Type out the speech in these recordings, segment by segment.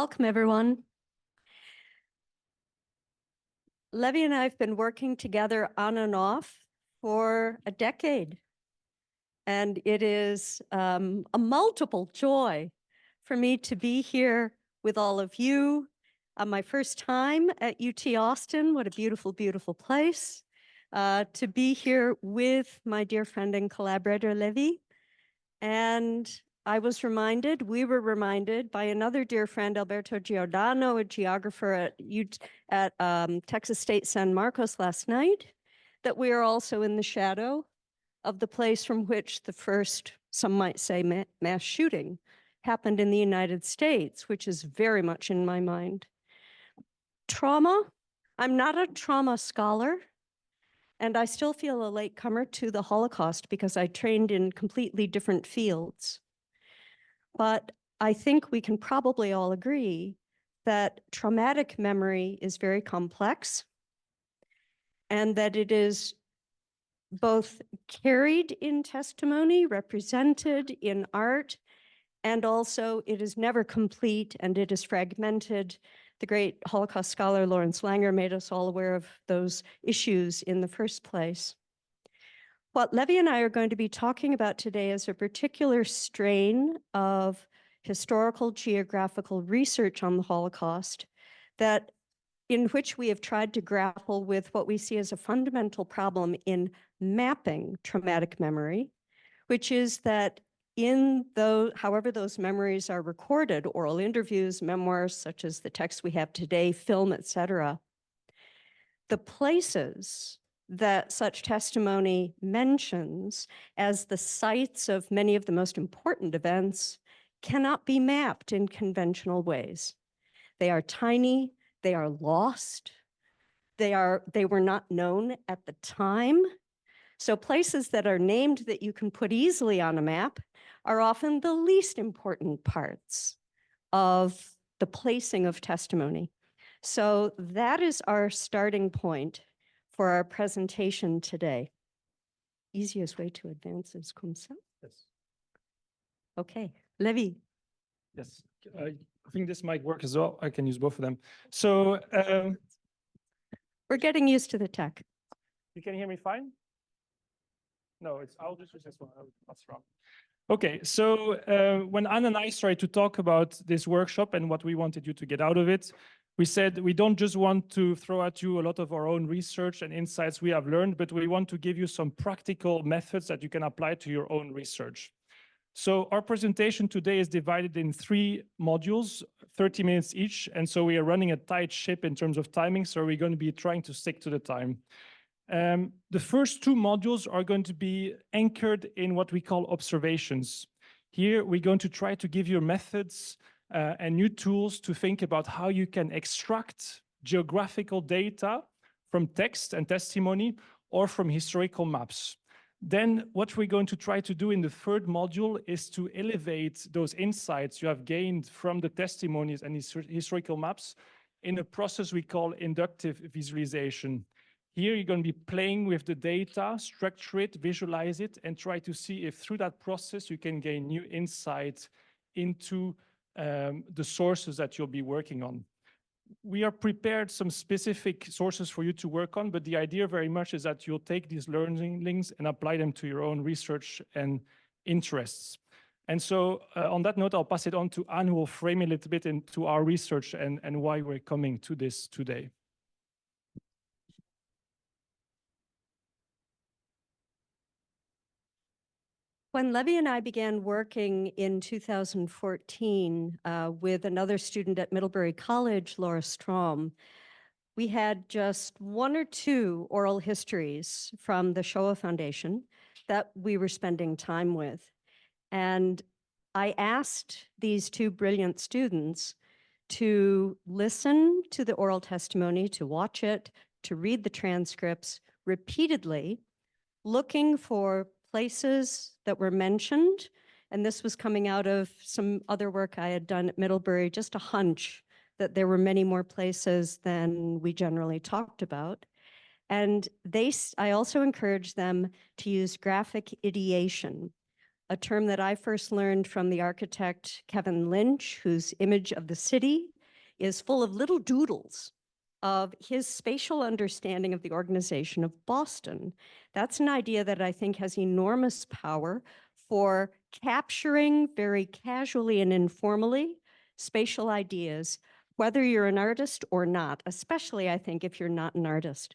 Welcome, everyone. Levi and I have been working together on and off for a decade. And it is a multiple joy for me to be here with all of you. My first time at UT Austin, what a beautiful, beautiful place. To be here with my dear friend and collaborator, Levi. And we were reminded by another dear friend, Alberto Giordano, a geographer at Texas State San Marcos last night, that we are also in the shadow of the place from which the first, some might say, mass shooting happened in the United States, which is very much in my mind. Trauma, I'm not a trauma scholar, and I still feel a latecomer to the Holocaust because I trained in completely different fields. But I think we can probably all agree that traumatic memory is very complex and that it is both carried in testimony, represented in art, and also it is never complete and it is fragmented. The great Holocaust scholar Lawrence Langer made us all aware of those issues in the first place. What Levi and I are going to be talking about today is a particular strain of historical geographical research on the Holocaust in which we have tried to grapple with what we see as a fundamental problem in mapping traumatic memory, which is that however those memories are recorded, oral interviews, memoirs, such as the text we have today, film, etc., the places that such testimony mentions as the sites of many of the most important events cannot be mapped in conventional ways. They are tiny, they are lost, they were not known at the time. So places that are named that you can put easily on a map are often the least important parts of the placing of testimony. So that is our starting point for our presentation today. Easiest way to advance is comme ça? Yes. Okay, Levi. Yes, I think this might work as well. I can use both of them. So we're getting used to the tech. You can hear me fine? No, I'll just use this one. That's wrong. Okay, so when Anne and I started to talk about this workshop and what we wanted you to get out of it, we said we don't just want to throw at you a lot of our own research and insights we have learned, but we want to give you some practical methods that you can apply to your own research. So our presentation today is divided in 3 modules, 30 minutes each. And so we are running a tight ship in terms of timing. So we're going to be trying to stick to the time. The first 2 modules are going to be anchored in what we call observations. Here, we're going to try to give you methods and new tools to think about how you can extract geographical data from text and testimony or from historical maps. Then what we're going to try to do in the 3rd module is to elevate those insights you have gained from the testimonies and historical maps in a process we call inductive visualization. Here you're going to be playing with the data, structure it, visualize it, and try to see if through that process you can gain new insights into the sources that you'll be working on. We are prepared some specific sources for you to work on, but the idea very much is that you'll take these learnings and apply them to your own research and interests. And so on that note, I'll pass it on to Anne, who will frame a little bit into our research and why we're coming to this today. When Levi and I began working in 2014 with another student at Middlebury College, Laura Strom, we had just 1 or 2 oral histories from the Shoah Foundation that we were spending time with. And I asked these 2 brilliant students to listen to the oral testimony, to watch it, to read the transcripts repeatedly, looking for places that were mentioned. And this was coming out of some other work I had done at Middlebury, just a hunch that there were many more places than we generally talked about. And I also encouraged them to use graphic ideation, a term that I first learned from the architect Kevin Lynch, whose image of the city is full of little doodles of his spatial understanding of the organization of Boston. That's an idea that I think has enormous power for capturing very casually and informally spatial ideas, whether you're an artist or not, especially I think if you're not an artist.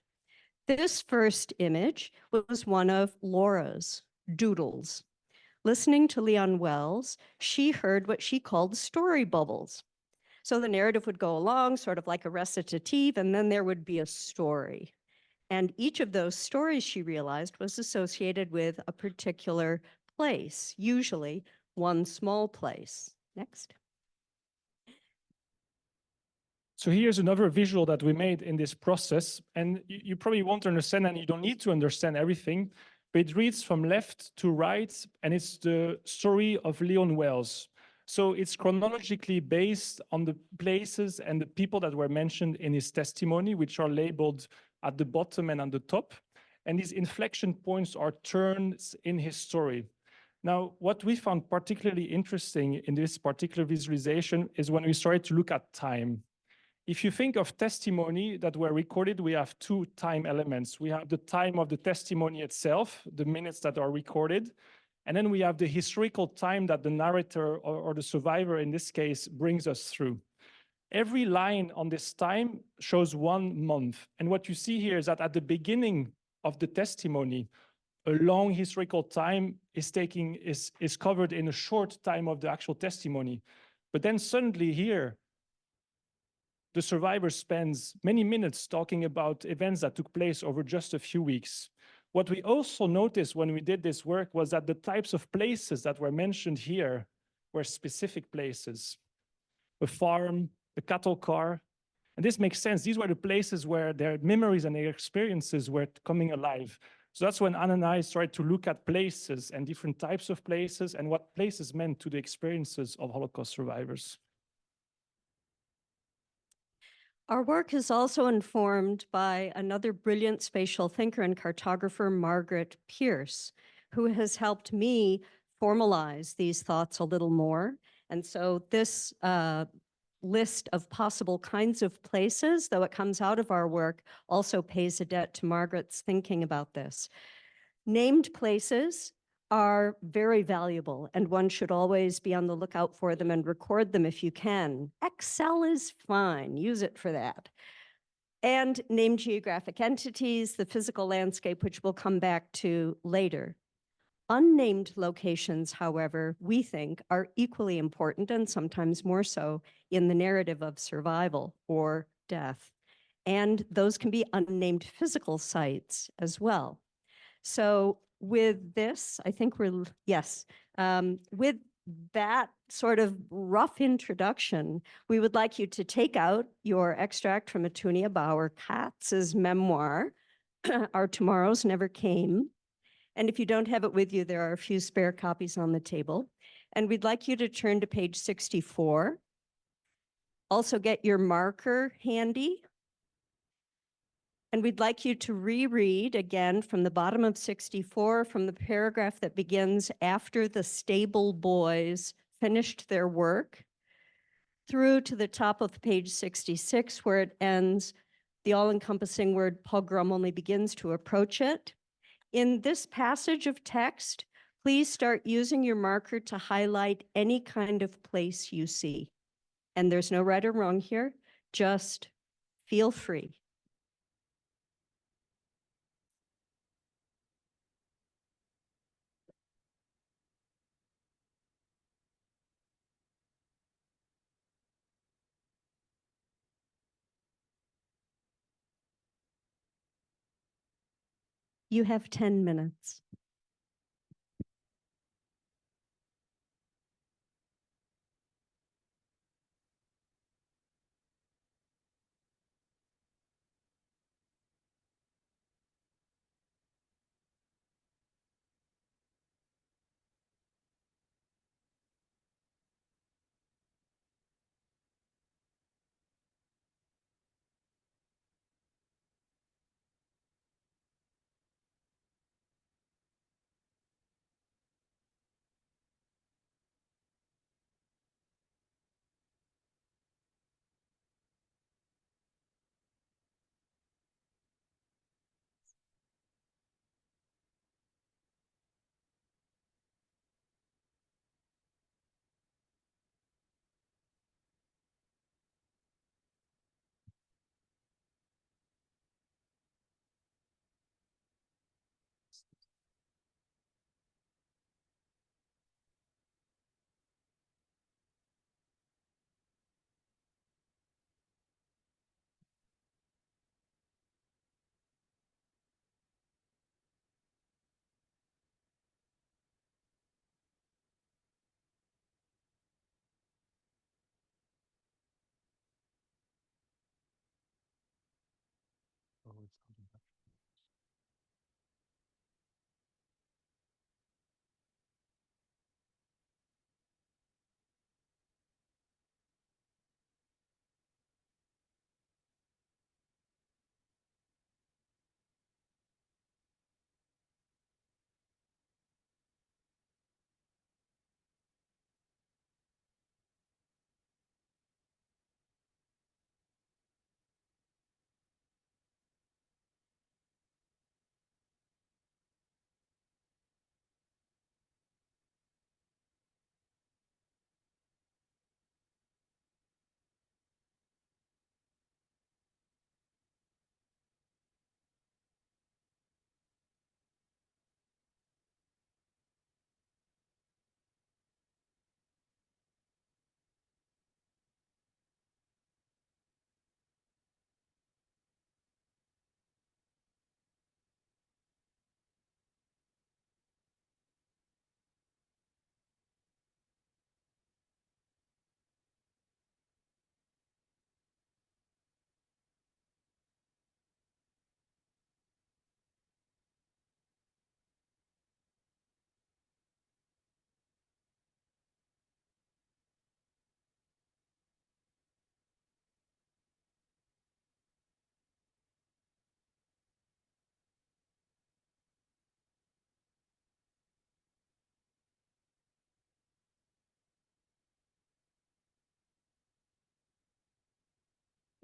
This first image was one of Laura's doodles. Listening to Leon Wells, she heard what she called story bubbles. So the narrative would go along, sort of like a recitative, and then there would be a story. And each of those stories, she realized, was associated with a particular place, usually one small place. Next. So here's another visual that we made in this process. And you probably won't understand, and you don't need to understand everything, but it reads from left to right, and it's the story of Leon Wells. So it's chronologically based on the places and the people that were mentioned in his testimony, which are labeled at the bottom and on the top. And these inflection points are turns in his story. Now, what we found particularly interesting in this particular visualization is when we started to look at time. If you think of testimony that were recorded, we have two time elements. We have the time of the testimony itself, the minutes that are recorded, and then we have the historical time that the narrator or the survivor in this case brings us through. Every line on this time shows 1 month. And what you see here is that at the beginning of the testimony, a long historical time is covered in a short time of the actual testimony. But then suddenly here, the survivor spends many minutes talking about events that took place over just a few weeks. What we also noticed when we did this work was that the types of places that were mentioned here were specific places. A farm, a cattle car. And this makes sense. These were the places where their memories and their experiences were coming alive. So that's when Anna and I started to look at places and different types of places and what places meant to the experiences of Holocaust survivors. Our work is also informed by another brilliant spatial thinker and cartographer, Margaret Pierce, who has helped me formalize these thoughts a little more. And so this list of possible kinds of places, though it comes out of our work, also pays a debt to Margaret's thinking about this. Named places are very valuable, and one should always be on the lookout for them and record them if you can. Excel is fine, use it for that. And named geographic entities, the physical landscape, which we'll come back to later. Unnamed locations, however, we think are equally important and sometimes more so in the narrative of survival or death. And those can be unnamed physical sites as well. So with this, I think with that sort of rough introduction, we would like you to take out your extract from Etunia Bauer-Katz's memoir, Our Tomorrows Never Came. And if you don't have it with you, there are a few spare copies on the table. And we'd like you to turn to page 64. Also get your marker handy. And we'd like you to reread again from the bottom of 64, from the paragraph that begins after the stable boys finished their work, through to the top of page 66, where it ends. The all-encompassing word pogrom only begins to approach it. In this passage of text, please start using your marker to highlight any kind of place you see. And there's no right or wrong here, just feel free. You have 10 minutes.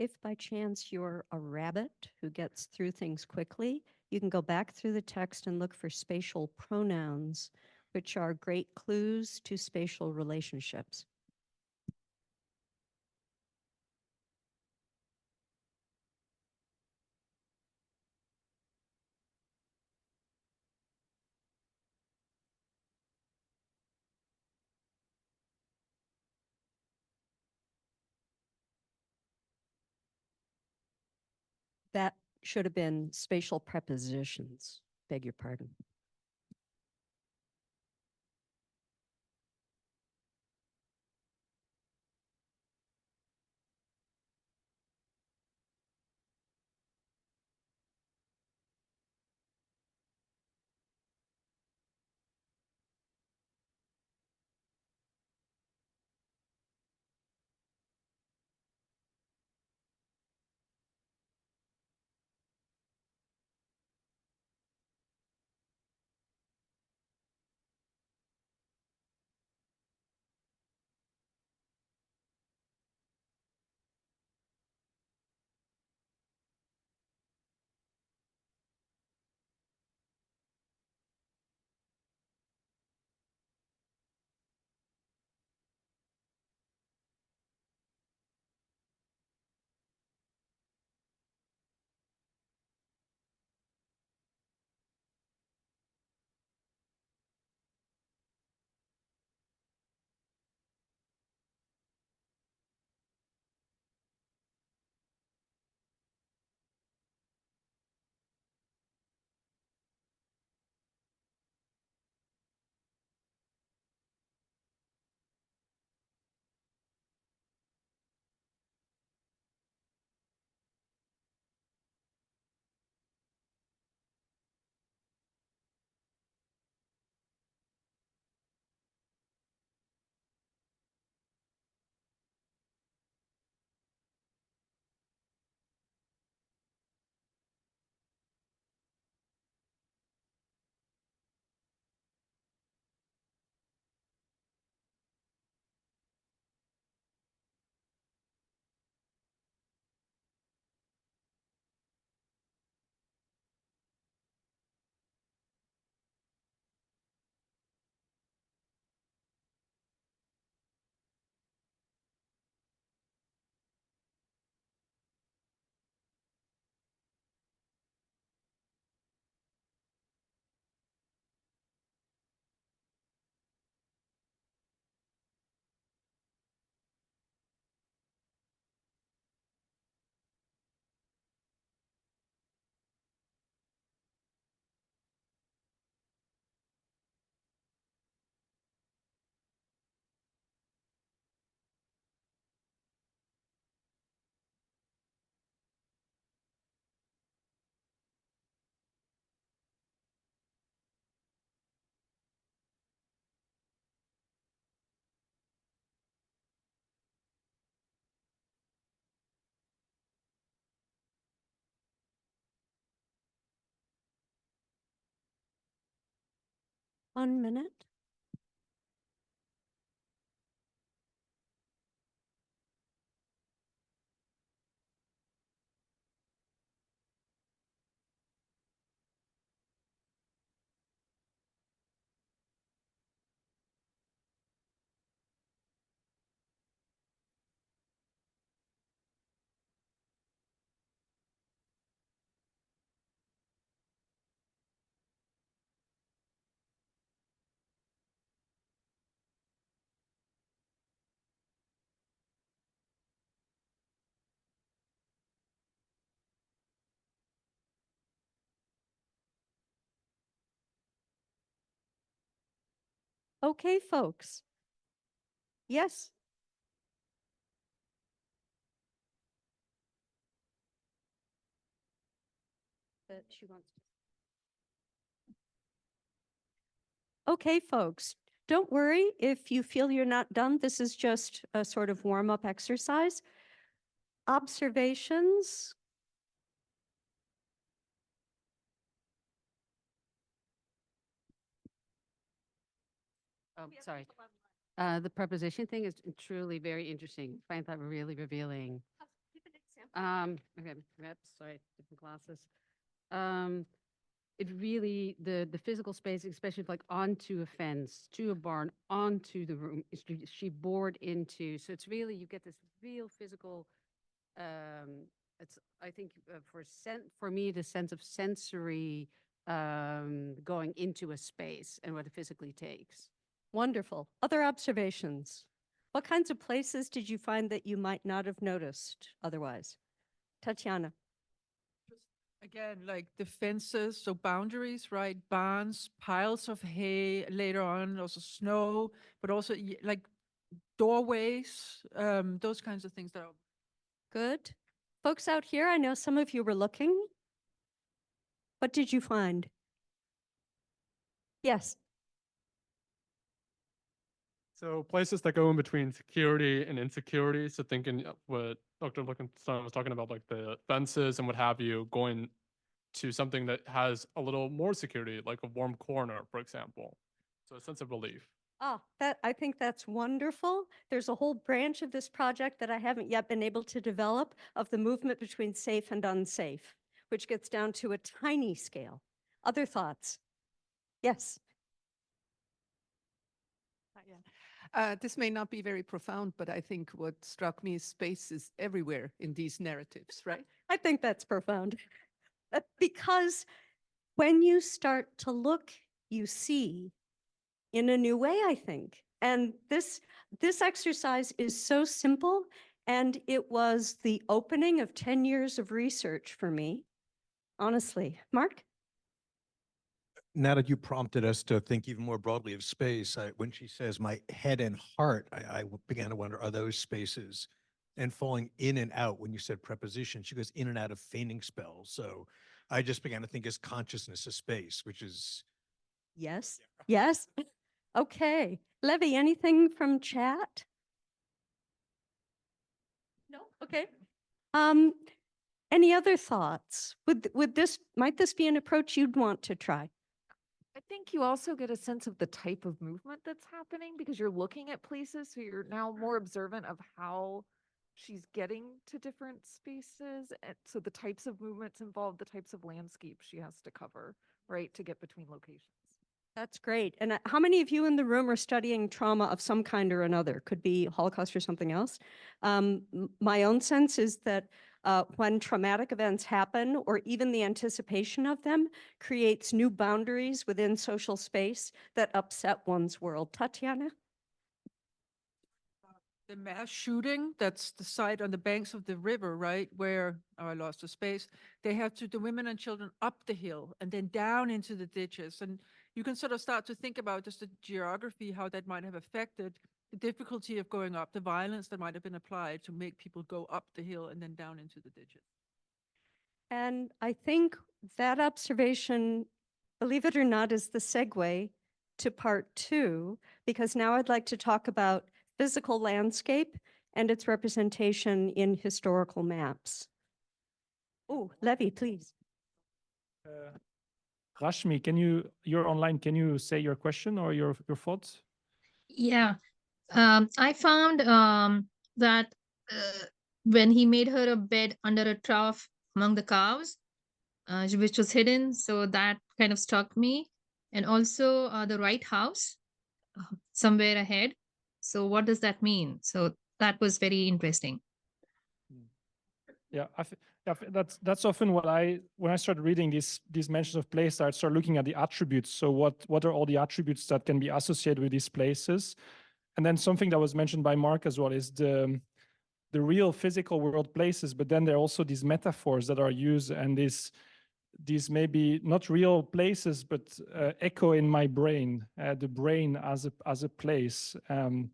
if by chance you're a rabbit who gets through things quickly, you can go back through the text and look for spatial pronouns, which are great clues to spatial relationships. That should have been spatial prepositions, beg your pardon. One minute. Okay, folks. Yes. But she wants to. Okay, folks, don't worry if you feel you're not done. This is just a sort of warm-up exercise. Observations? Oh, sorry. The preposition thing is truly very interesting. I find that really revealing. Give an example. Okay, sorry, different glasses. It really, the physical space, especially like onto a fence, to a barn, onto the room, she bored into. So it's really, you get this real physical, it's, I think for me, the sense of sensory going into a space and what it physically takes. Wonderful. Other observations? What kinds of places did you find that you might not have noticed otherwise? Tatiana. Again, like the fences, so boundaries, right? Barns, piles of hay later on, also snow, but also like doorways, those kinds of things that are. Good. Folks out here, I know some of you were looking. What did you find? Yes. So places that go in between security and insecurity. So thinking what Dr. Luckenstein was talking about, like the fences and what have you, going to something that has a little more security, like a warm corner, for example. So a sense of relief. Oh, I think that's wonderful. There's a whole branch of this project that I haven't yet been able to develop of the movement between safe and unsafe, which gets down to a tiny scale. Other thoughts? Yes. This may not be very profound, but I think what struck me is space is everywhere in these narratives, right? I think that's profound. Because when you start to look, you see in a new way, I think. And this exercise is so simple, and it was the opening of 10 years of research for me, honestly. Mark? Now that you prompted us to think even more broadly of space, when she says my head and heart, I began to wonder, are those spaces? And falling in and out, when you said preposition, she goes in and out of feigning spells. So I just began to think as consciousness of space, which is. Yes. Yes. Okay. Levi, anything from chat? No? Okay. Any other thoughts? Might this be an approach you'd want to try? I think you also get a sense of the type of movement that's happening because you're looking at places, so you're now more observant of how she's getting to different spaces. And so the types of movements involved, the types of landscapes she has to cover, right, to get between locations. That's great. And how many of you in the room are studying trauma of some kind or another? Could be Holocaust or something else. My own sense is that when traumatic events happen, or even the anticipation of them, creates new boundaries within social space that upset one's world. Tatiana? The mass shooting, that's the site on the banks of the river, right, where I lost the space. They have the women and children up the hill and then down into the ditches. And you can sort of start to think about just the geography, how that might have affected the difficulty of going up, the violence that might have been applied to make people go up the hill and then down into the ditches. And I think that observation, believe it or not, is the segue to part 2, because now I'd like to talk about physical landscape and its representation in historical maps. Oh, Levi, please. Rashmi, you're online, can you say your question or your thoughts? Yeah, I found that when he made her a bed under a trough among the cows, which was hidden, so that kind of struck me. And also the right house somewhere ahead. So what does that mean? So that was very interesting. Yeah, that's often what when I start reading these mentions of place, I start looking at the attributes. So what are all the attributes that can be associated with these places? And then something that was mentioned by Mark as well is the real physical world places, but then there are also these metaphors that are used, and these may be not real places, but echo in my brain, the brain as a place,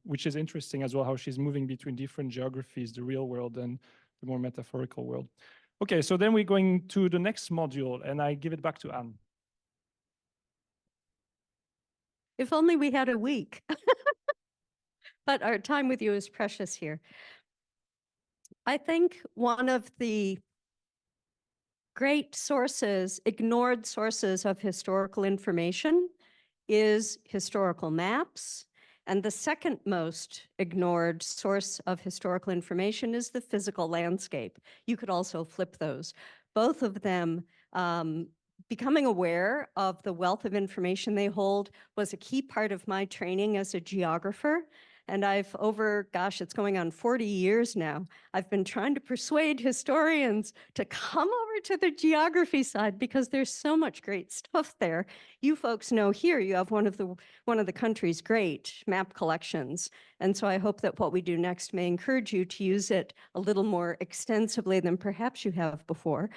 which is interesting as well, how she's moving between different geographies, the real world and the more metaphorical world. Okay, so then we're going to the next module, and I give it back to Anne. If only we had a week. But our time with you is precious here. I think one of the great sources, ignored sources of historical information is historical maps. And the second most ignored source of historical information is the physical landscape. You could also flip those. Both of them, becoming aware of the wealth of information they hold was a key part of my training as a geographer. And I've it's going on 40 years now, I've been trying to persuade historians to come over to the geography side because there's so much great stuff there. You folks know here you have one of the country's great map collections. And so I hope that what we do next may encourage you to use it a little more extensively than perhaps you have before.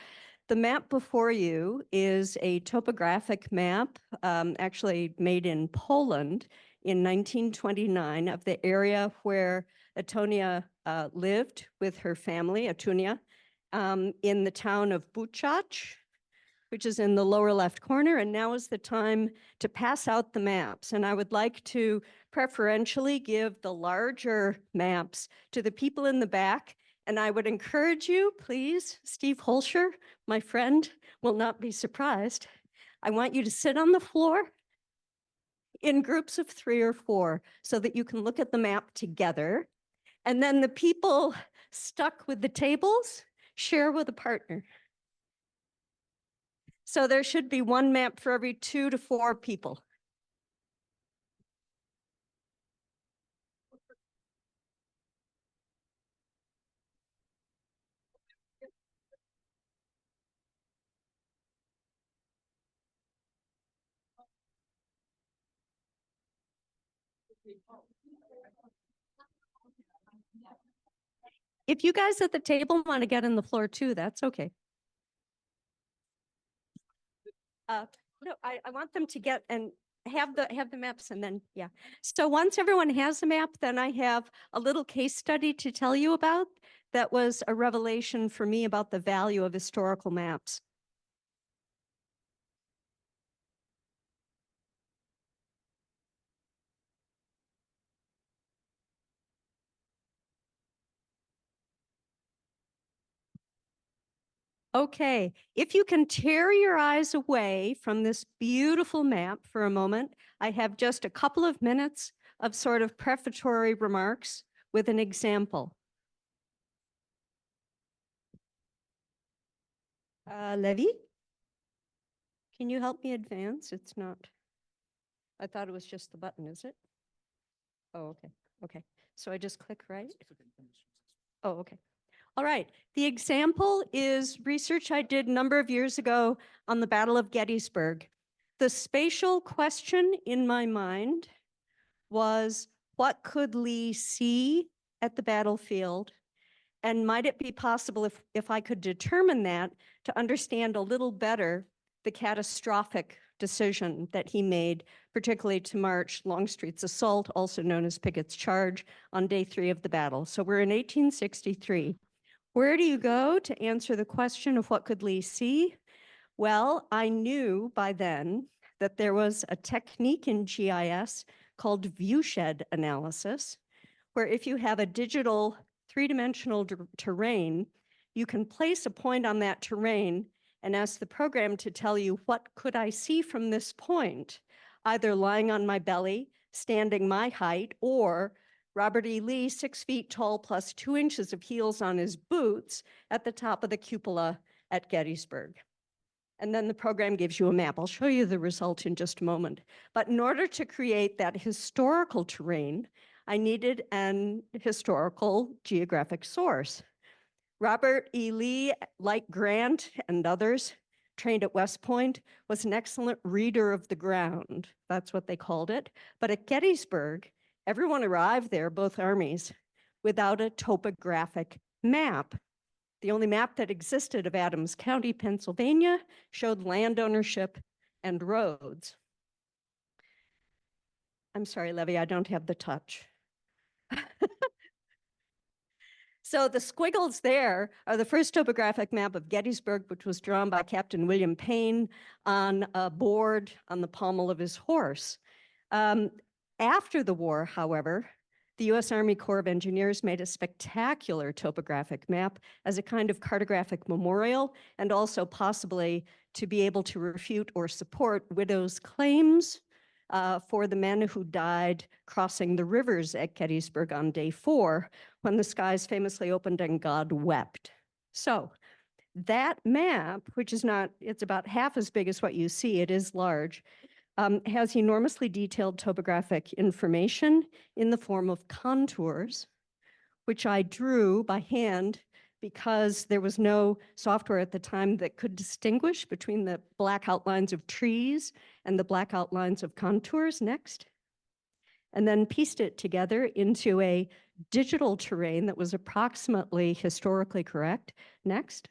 The map before you is a topographic map, actually made in Poland in 1929 of the area where Antonia lived with her family, Antonia, in the town of Buchach, which is in the lower left corner. And now is the time to pass out the maps. And I would like to preferentially give the larger maps to the people in the back. And I would encourage you, please, Steve Holscher, my friend, will not be surprised. I want you to sit on the floor in groups of 3 or 4 so that you can look at the map together. And then the people stuck with the tables share with a partner. So there should be one map for every 2 to 4 people. If you guys at the table want to get on the floor too, that's okay. No, I want them to get and have the maps and then, yeah. So once everyone has a map, then I have a little case study to tell you about that was a revelation for me about the value of historical maps. Okay, if you can tear your eyes away from this beautiful map for a moment, I have just a couple of minutes of sort of prefatory remarks with an example. Levi, can you help me advance? It's not. I thought it was just the button, is it? Oh, okay, okay. So I just click right? Oh, okay. All right, the example is research I did a number of years ago on the Battle of Gettysburg. The spatial question in my mind was, what could Lee see at the battlefield? And might it be possible if I could determine that to understand a little better the catastrophic decision that he made, particularly to march Longstreet's assault, also known as Pickett's charge, on day 3 of the battle. So we're in 1863. Where do you go to answer the question of what could Lee see? Well, I knew by then that there was a technique in GIS called viewshed analysis, where if you have a digital 3-dimensional terrain, you can place a point on that terrain and ask the program to tell you, what could I see from this point, either lying on my belly, standing my height, or Robert E. Lee, 6 feet tall plus 2 inches of heels on his boots at the top of the cupola at Gettysburg. And then the program gives you a map. I'll show you the result in just a moment. But in order to create that historical terrain, I needed an historical geographic source. Robert E. Lee, like Grant and others trained at West Point, was an excellent reader of the ground. That's what they called it. But at Gettysburg, everyone arrived there, both armies, without a topographic map. The only map that existed of Adams County, Pennsylvania, showed land ownership and roads. I'm sorry, Levi, I don't have the touch. So the squiggles there are the first topographic map of Gettysburg, which was drawn by Captain William Payne on a board on the pommel of his horse. After the war, however, the U.S. Army Corps of Engineers made a spectacular topographic map as a kind of cartographic memorial, and also possibly to be able to refute or support widows' claims for the men who died crossing the rivers at Gettysburg on day 4, when the skies famously opened and God wept. So that map, which is not, it's about half as big as what you see, it is large, has enormously detailed topographic information in the form of contours, which I drew by hand because there was no software at the time that could distinguish between the black outlines of trees and the black outlines of contours. Next. And then pieced it together into a digital terrain that was approximately historically correct. Next.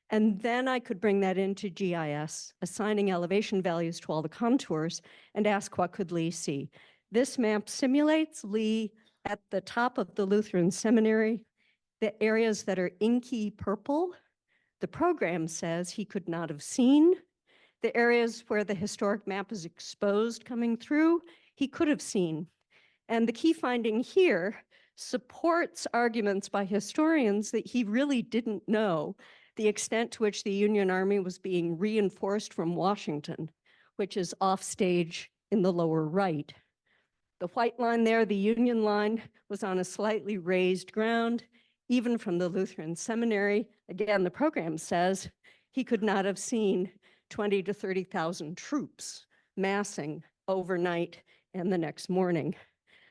And then I could bring that into GIS, assigning elevation values to all the contours, and ask what could Lee see. This map simulates Lee at the top of the Lutheran Seminary, the areas that are inky purple. The program says he could not have seen. The areas where the historic map is exposed coming through, he could have seen. And the key finding here supports arguments by historians that he really didn't know the extent to which the Union Army was being reinforced from Washington, which is offstage in the lower right. The white line there, the Union line, was on a slightly raised ground, even from the Lutheran Seminary. Again, the program says he could not have seen 20 to 30,000 troops massing overnight and the next morning.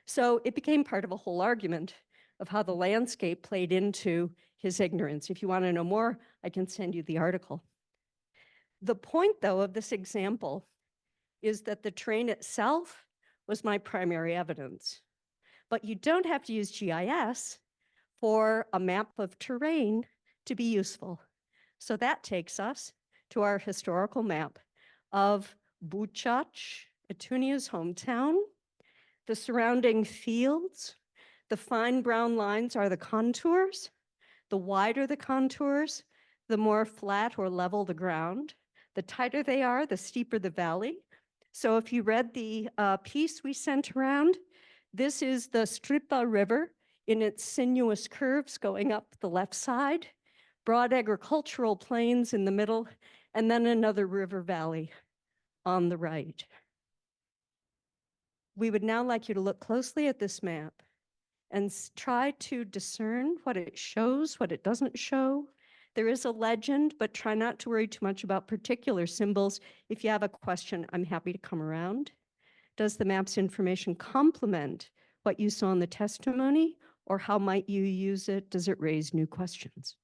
So it became part of a whole argument of how the landscape played into his ignorance. If you want to know more, I can send you the article. The point, though, of this example is that the terrain itself was my primary evidence. But you don't have to use GIS for a map of terrain to be useful. So that takes us to our historical map of Buchach, Etunia's hometown, the surrounding fields. The fine brown lines are the contours. The wider the contours, the more flat or level the ground. The tighter they are, the steeper the valley. So if you read the piece we sent around, this is the Stripa River in its sinuous curves going up the left side, broad agricultural plains in the middle, and then another river valley on the right. We would now like you to look closely at this map and try to discern what it shows, what it doesn't show. There is a legend, but try not to worry too much about particular symbols. If you have a question, I'm happy to come around. Does the map's information complement what you saw in the testimony, or how might you use it? Does it raise new questions?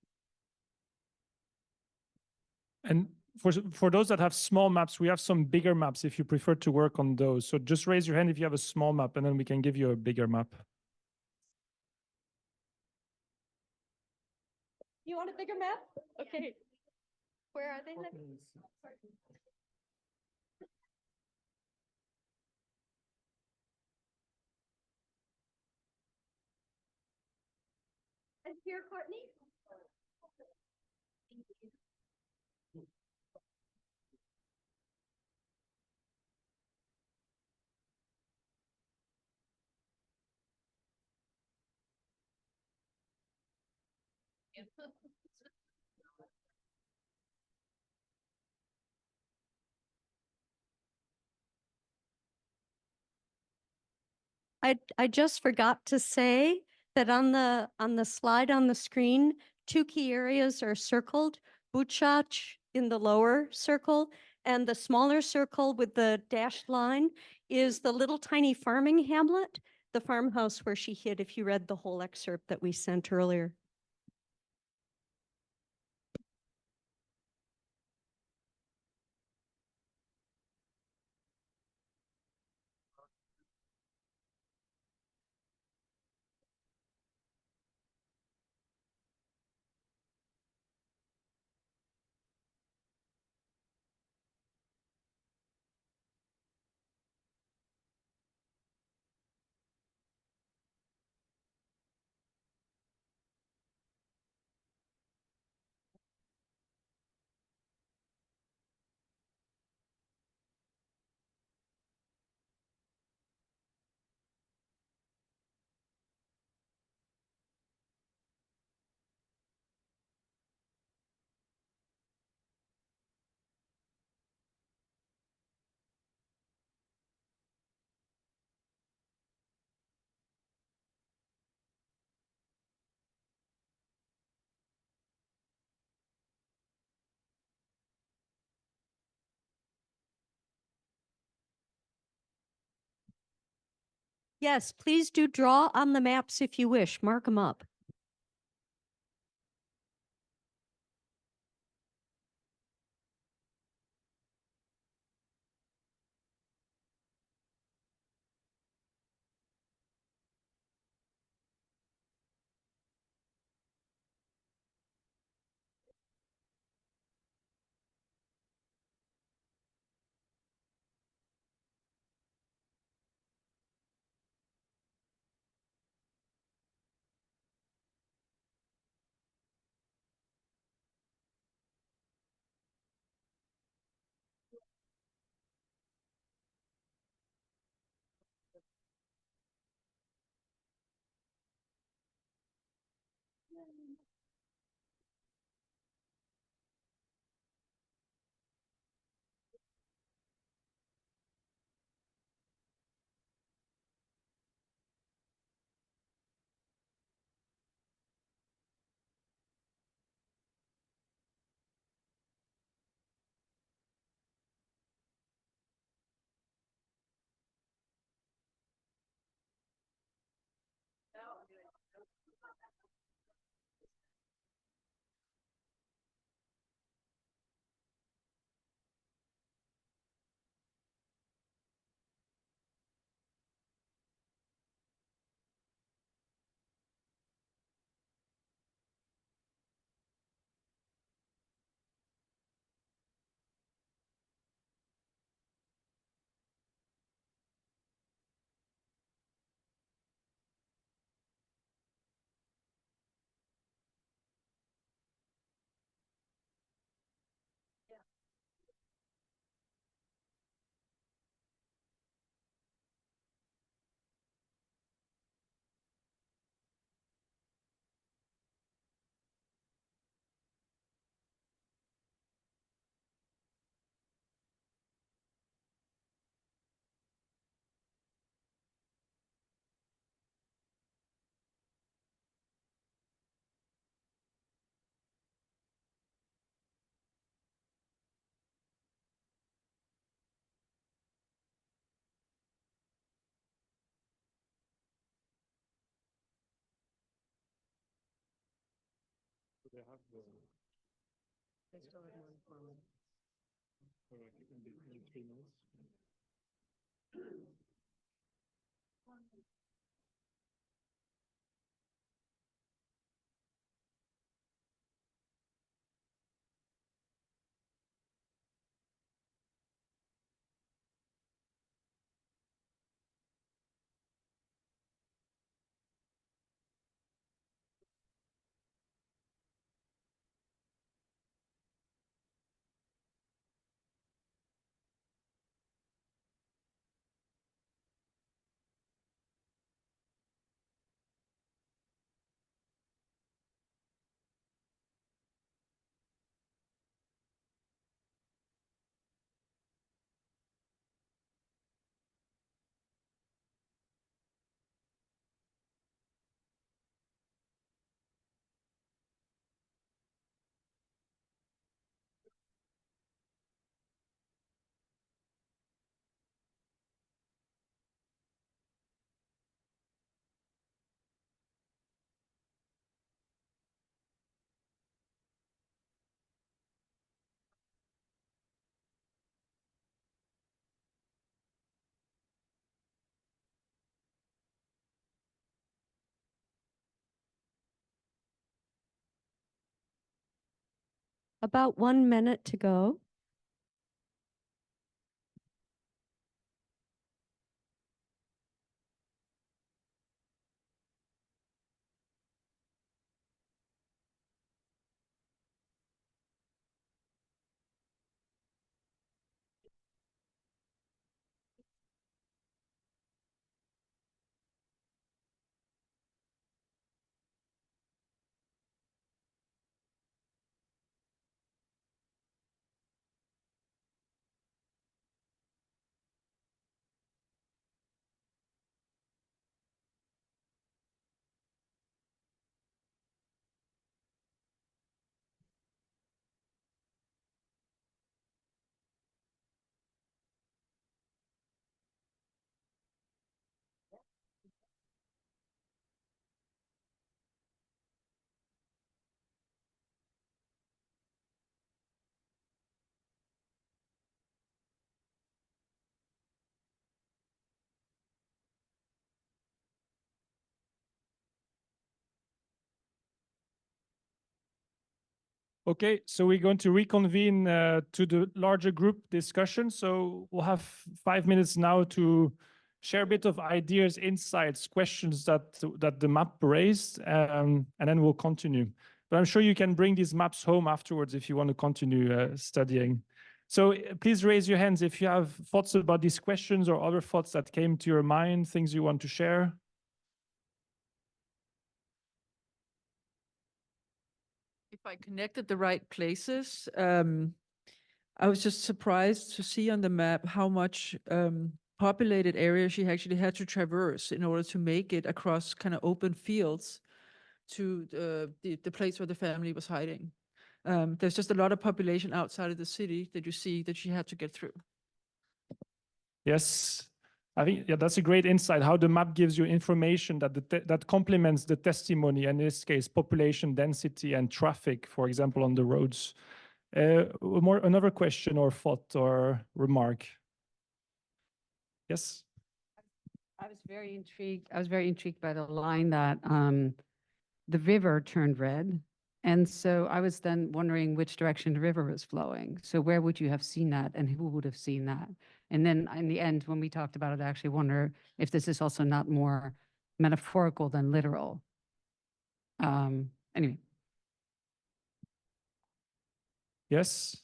And for those that have small maps, we have some bigger maps if you prefer to work on those. So just raise your hand if you have a small map, and then we can give you a bigger map. You want a bigger map? Okay. Where are they? And here, Courtney? I just forgot to say that on the slide on the screen, 2 key areas are circled. Buchach in the lower circle, and the smaller circle with the dashed line is the little tiny farming hamlet, the farmhouse where she hid, if you read the whole excerpt that we sent earlier. Yes, please do draw on the maps if you wish. Mark them up. About 1 minute to go. Okay, so we're going to reconvene to the larger group discussion. So we'll have 5 minutes now to share a bit of ideas, insights, questions that the map raised, and then we'll continue. But I'm sure you can bring these maps home afterwards if you want to continue studying. So please raise your hands if you have thoughts about these questions or other thoughts that came to your mind, things you want to share. If I connected the right places, I was just surprised to see on the map how much populated area she actually had to traverse in order to make it across kind of open fields to the place where the family was hiding. There's just a lot of population outside of the city that you see that she had to get through. Yes, I think that's a great insight, how the map gives you information that complements the testimony, and in this case, population density and traffic, for example, on the roads. Another question or thought or remark? Yes? I was very intrigued. I was very intrigued by the line that the river turned red. And so I was then wondering which direction the river was flowing. So where would you have seen that and who would have seen that? And then in the end, when we talked about it, I actually wonder if this is also not more metaphorical than literal. Anyway. Yes.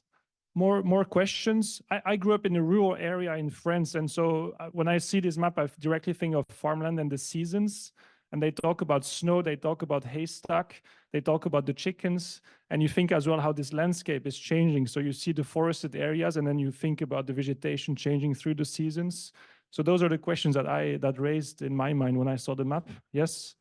More questions. I grew up in a rural area in France, and so when I see this map, I directly think of farmland and the seasons. And they talk about snow, they talk about haystack, they talk about the chickens, and you think as well how this landscape is changing. So you see the forested areas, and then you think about the vegetation changing through the seasons. So those are the questions that raised in my mind when I saw the map. Yes.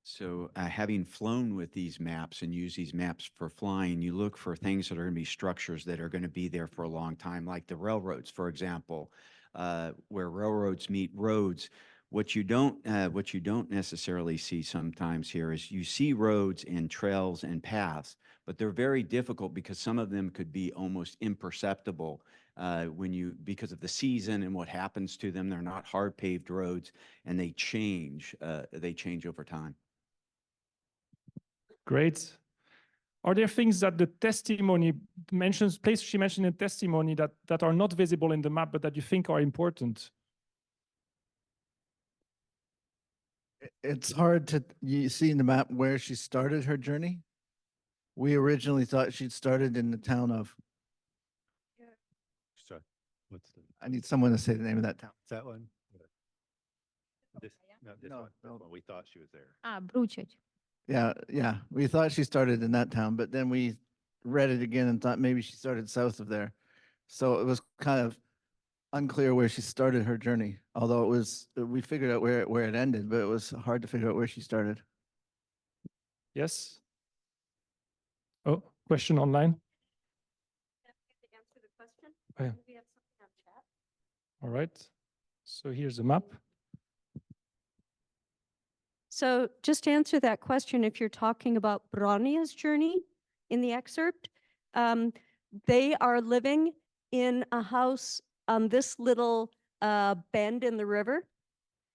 So having flown with these maps and use these maps for flying, you look for things that are going to be structures that are going to be there for a long time, like the railroads, for example, where railroads meet roads. What you don't necessarily see sometimes here is you see roads and trails and paths, but they're very difficult because some of them could be almost imperceptible because of the season and what happens to them. They're not hard paved roads, and they change over time. Great. Are there things that the testimony mentions, places she mentioned in testimony that are not visible in the map, but that you think are important? It's hard to you see in the map where she started her journey. We originally thought she'd started in the town of. Sorry, what's the? I need someone to say the name of that town. That one? This, no, this No, one. no. This one. We thought she was there. Bruchich. Yeah. We thought she started in that town, but then we read it again and thought maybe she started south of there. So it was kind of unclear where she started her journey. Although we figured out where it ended, but it was hard to figure out where she started. Yes. Oh, question online. Answer the question. Oh, yeah. We have something on chat. All right. So here's the map. So just to answer that question, if you're talking about Bronia's journey in the excerpt, they are living in a house on this little bend in the river,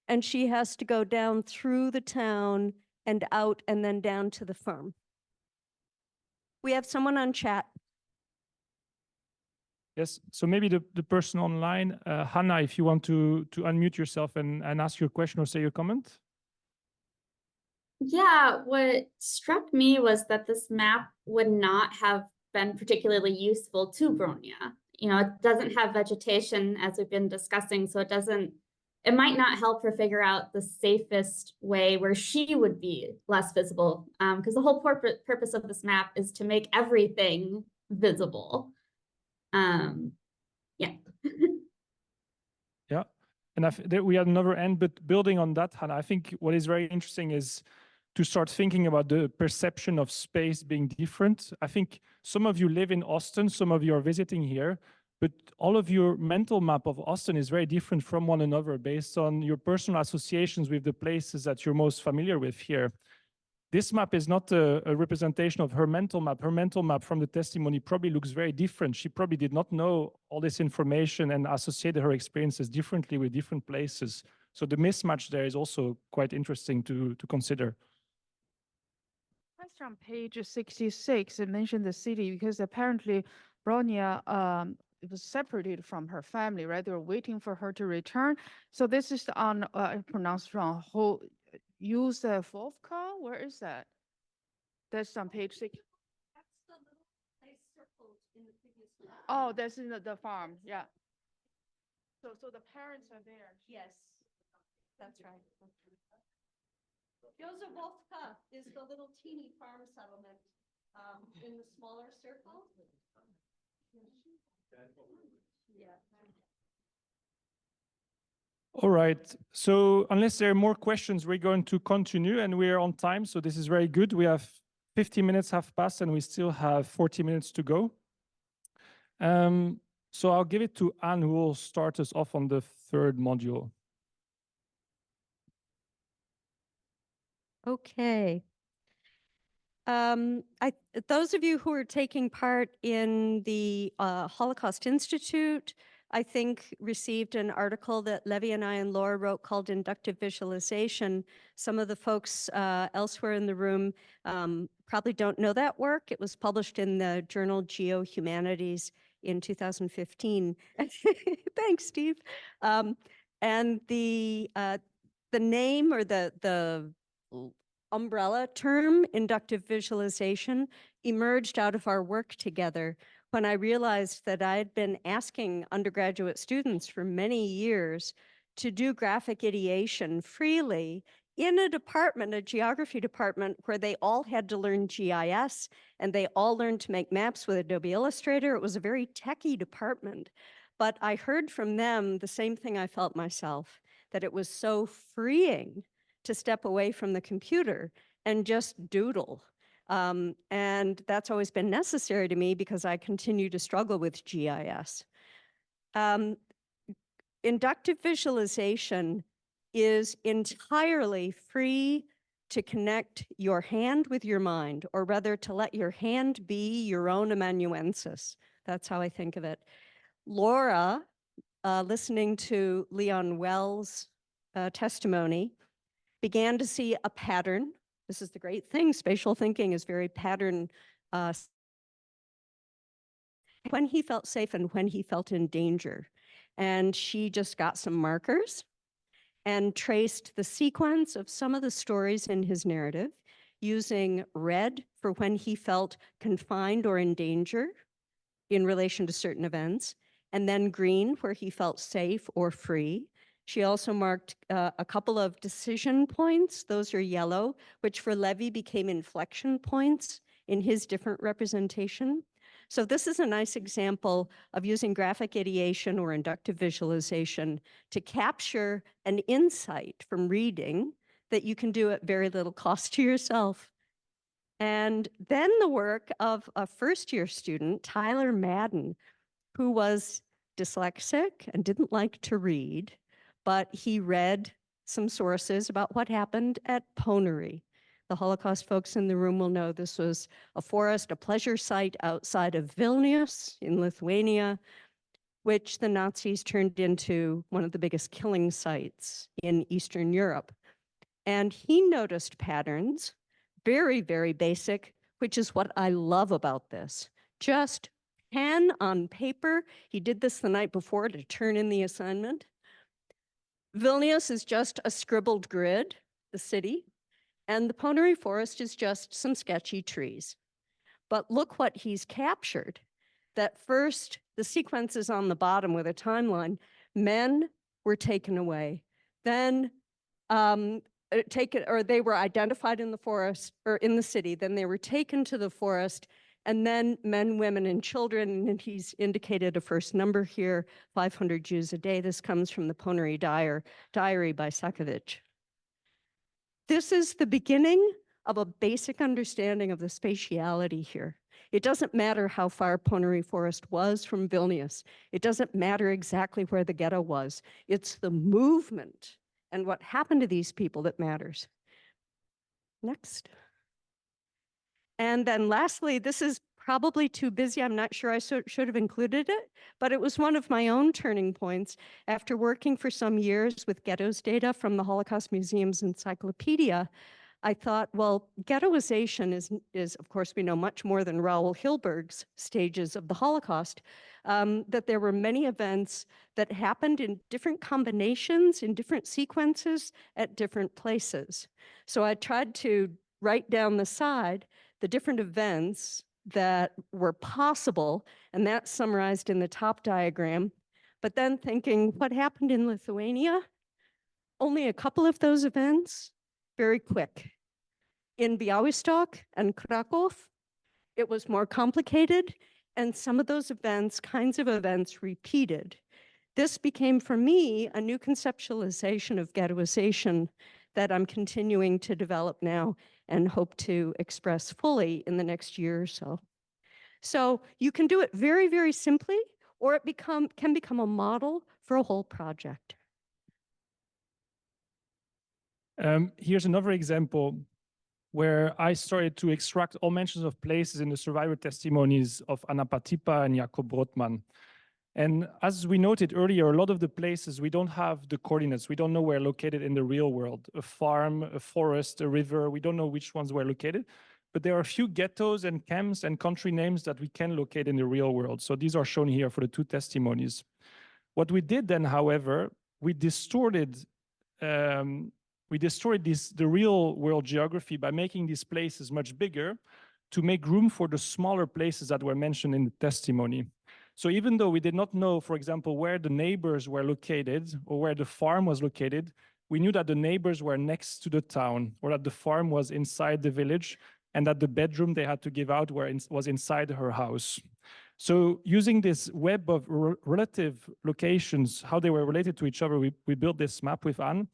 and she has to go down through the town and out and then down to the farm. We have someone on chat. Yes. So maybe the person online, Hannah, if you want to unmute yourself and ask your question or say your comment. Yeah, what struck me was that this map would not have been particularly useful to Bronia. You know, it doesn't have vegetation, as we've been discussing, so it might not help her figure out the safest way where she would be less visible, because the whole purpose of this map is to make everything visible. Yeah. Yeah. And we had another end, but building on that, Hannah, I think what is very interesting is to start thinking about the perception of space being different. I think some of you live in Austin, some of you are visiting here, but all of your mental map of Austin is very different from one another based on your personal associations with the places that you're most familiar with here. This map is not a representation of her mental map. Her mental map from the testimony probably looks very different. She probably did not know all this information and associated her experiences differently with different places. So the mismatch there is also quite interesting to consider. question on page 66, it mentioned the city because apparently Bronya it was separated from her family, right? They were waiting for her to return. So this is on, I pronounced wrong, Józefovka, where is that? That's on page 6. That's the little place circled in the previous map. Oh, that's in the farm, yeah. So the parents are there. Yes, that's right. Józefovka is the little teeny farm settlement in the smaller circle. Yeah. All right. So unless there are more questions, we're going to continue and we are on time. So this is very good. We have 50 minutes have passed and we still have 40 minutes to go. So I'll give it to Anne, who will start us off on the third module. Okay. Those of you who are taking part in the Holocaust Institute, I think received an article that Levi and I and Laura wrote called Inductive Visualization. Some of the folks elsewhere in the room probably don't know that work. It was published in the journal GeoHumanities in 2015. Thanks, Steve. And the name or the umbrella term, inductive visualization, emerged out of our work together when I realized that I had been asking undergraduate students for many years to do graphic ideation freely in a department, a geography department, where they all had to learn GIS and they all learned to make maps with Adobe Illustrator. It was a very techie department. But I heard from them the same thing I felt myself, that it was so freeing to step away from the computer and just doodle. And that's always been necessary to me because I continue to struggle with GIS. Inductive visualization is entirely free to connect your hand with your mind, or rather to let your hand be your own amanuensis. That's how I think of it. Laura, listening to Leon Wells' testimony, began to see a pattern. This is the great thing. Spatial thinking is very pattern. When he felt safe and when he felt in danger. And she just got some markers and traced the sequence of some of the stories in his narrative using red for when he felt confined or in danger in relation to certain events, and then green where he felt safe or free. She also marked a couple of decision points. Those are yellow, which for Levi became inflection points in his different representation. So this is a nice example of using graphic ideation or inductive visualization to capture an insight from reading that you can do at very little cost to yourself. And then the work of a first-year student, Tyler Madden, who was dyslexic and didn't like to read, but he read some sources about what happened at Ponery. The Holocaust folks in the room will know this was a forest, a pleasure site outside of Vilnius in Lithuania, which the Nazis turned into one of the biggest killing sites in Eastern Europe. And he noticed patterns, very, very basic, which is what I love about this. Just pen on paper. He did this the night before to turn in the assignment. Vilnius is just a scribbled grid, the city, and the Ponery Forest is just some sketchy trees. But look what he's captured. That first, the sequence is on the bottom with a timeline. Men were taken away. Then they were identified in the forest or in the city. Then they were taken to the forest. And then men, women, and children, and he's indicated a first number here, 500 Jews a day. This comes from the Ponery Diary by Sakovich. This is the beginning of a basic understanding of the spatiality here. It doesn't matter how far Ponery Forest was from Vilnius. It doesn't matter exactly where the ghetto was. It's the movement and what happened to these people that matters. Next. And then lastly, this is probably too busy. I'm not sure I should have included it, but it was one of my own turning points after working for some years with ghettos data from the Holocaust Museum's encyclopedia. I thought, well, ghettoization is, of course, we know much more than Raoul Hilberg's stages of the Holocaust, that there were many events that happened in different combinations, in different sequences at different places. So I tried to write down the side the different events that were possible, and that's summarized in the top diagram. But then thinking, what happened in Lithuania? Only a couple of those events, very quick. In Białystok and Krakow, it was more complicated, and some of those events, kinds of events, repeated. This became, for me, a new conceptualization of ghettoization that I'm continuing to develop now and hope to express fully in the next year or so. So you can do it very, very simply, or it can become a model for a whole project. Here's another example where I started to extract all mentions of places in the survivor testimonies of Anna Patipa and Jakob Brotman. And as we noted earlier, a lot of the places, we don't have the coordinates. We don't know where located in the real world. A farm, a forest, a river, we don't know which ones were located. But there are a few ghettos and camps and country names that we can locate in the real world. So these are shown here for the two testimonies. What we did then, however, we distorted the real world geography by making these places much bigger to make room for the smaller places that were mentioned in the testimony. So even though we did not know, for example, where the neighbors were located or where the farm was located, we knew that the neighbors were next to the town, or that the farm was inside the village, and that the bedroom they had to give out was inside her house. So using this web of relative locations, how they were related to each other, we built this map with Anne.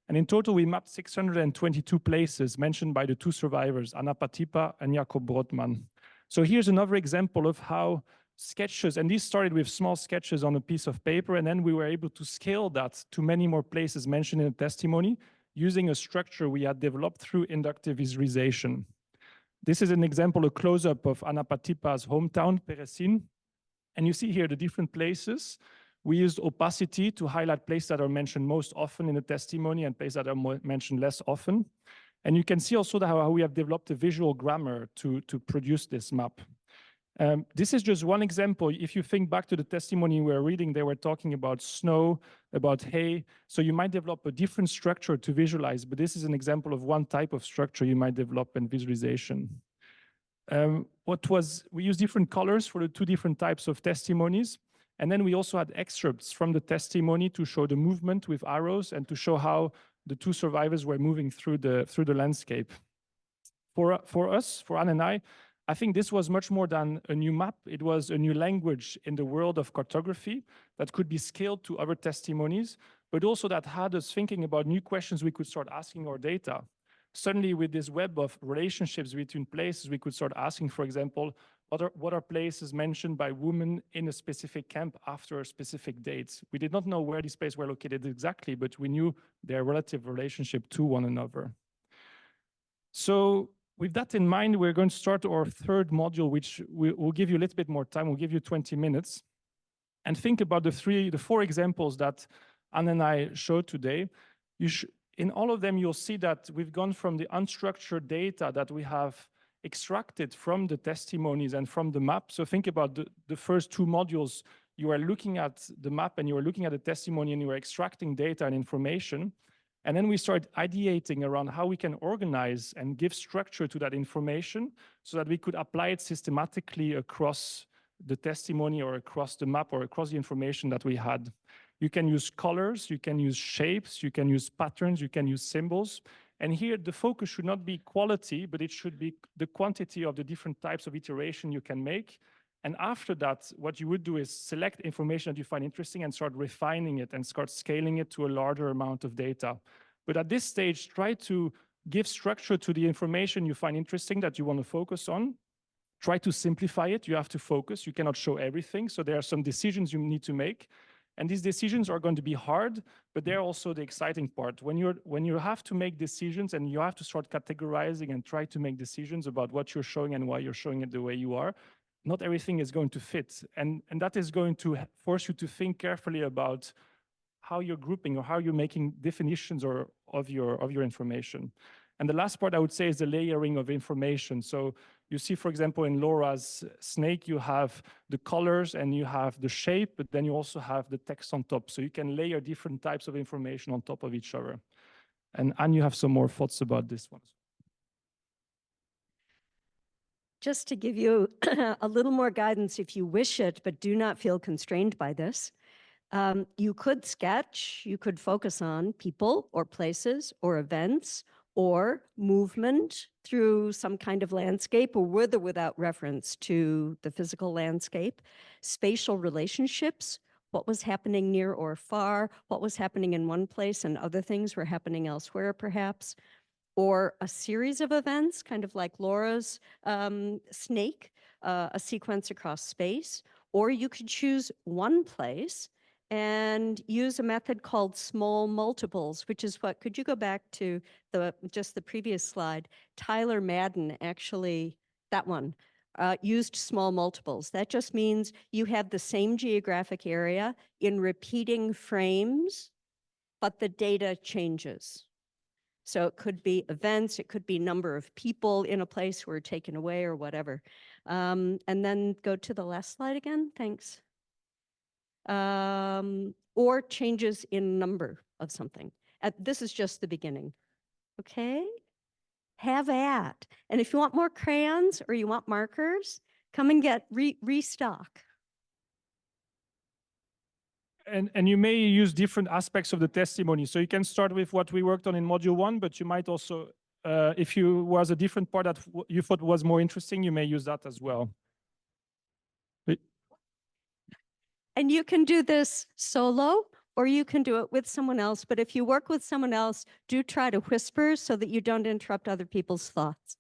And in total, we mapped 622 places mentioned by the two survivors, Anna Patipa and Jakob Brotman. So here's another example of how sketches, and these started with small sketches on a piece of paper, and then we were able to scale that to many more places mentioned in the testimony using a structure we had developed through inductive visualization. This is an example, a close-up of Anna Patipa's hometown, Perry-Castañeda. And you see here the different places. We used opacity to highlight places that are mentioned most often in the testimony and places that are mentioned less often. And you can see also how we have developed a visual grammar to produce this map. This is just one example. If you think back to the testimony we were reading, they were talking about snow, about hay. So you might develop a different structure to visualize, but this is an example of one type of structure you might develop in visualization. We used different colors for the two different types of testimonies. And then we also had excerpts from the testimony to show the movement with arrows and to show how the two survivors were moving through the landscape. For us, for Anne and I think this was much more than a new map. It was a new language in the world of cartography that could be scaled to other testimonies, but also that had us thinking about new questions we could start asking our data. Suddenly, with this web of relationships between places, we could start asking, for example, what are places mentioned by women in a specific camp after a specific date? We did not know where these places were located exactly, but we knew their relative relationship to one another. So with that in mind, we're going to start our third module, which will give you a little bit more time. We'll give you 20 minutes. And think about the four examples that Anne and I showed today. In all of them, you'll see that we've gone from the unstructured data that we have extracted from the testimonies and from the map. So think about the first two modules. You are looking at the map and you are looking at the testimony and you are extracting data and information. And then we start ideating around how we can organize and give structure to that information so that we could apply it systematically across the testimony or across the map or across the information that we had. You can use colors, you can use shapes, you can use patterns, you can use symbols. And here the focus should not be quality, but it should be the quantity of the different types of iteration you can make. And after that, what you would do is select information that you find interesting and start refining it and start scaling it to a larger amount of data. But at this stage, try to give structure to the information you find interesting that you want to focus on. Try to simplify it. You have to focus. You cannot show everything. So there are some decisions you need to make. And these decisions are going to be hard, but they're also the exciting part. When you have to make decisions and you have to start categorizing and try to make decisions about what you're showing and why you're showing it the way you are, not everything is going to fit. And that is going to force you to think carefully about how you're grouping or how you're making definitions of your information. And the last part I would say is the layering of information. So you see, for example, in Laura's snake, you have the colors and you have the shape, but then you also have the text on top. So you can layer different types of information on top of each other. And Anne, you have some more thoughts about this one. Just to give you a little more guidance if you wish it, but do not feel constrained by this. You could sketch, you could focus on people or places or events or movement through some kind of landscape or with or without reference to the physical landscape, spatial relationships, what was happening near or far, what was happening in one place and other things were happening elsewhere perhaps, or a series of events, kind of like Laura's snake, a sequence across space, or you could choose one place and use a method called small multiples, which is what, could you go back to just the previous slide? Tyler Madden actually, that one, used small multiples. That just means you have the same geographic area in repeating frames, but the data changes. So it could be events, it could be number of people in a place who are taken away or whatever. And then go to the last slide again, thanks. Or changes in number of something. This is just the beginning, okay? Have at. And if you want more crayons or you want markers, come and get restock. And you may use different aspects of the testimony. So you can start with what we worked on in module 1, but you might also, if you was a different part that you thought was more interesting, you may use that as well. And you can do this solo or you can do it with someone else. But if you work with someone else, do try to whisper so that you don't interrupt other people's thoughts.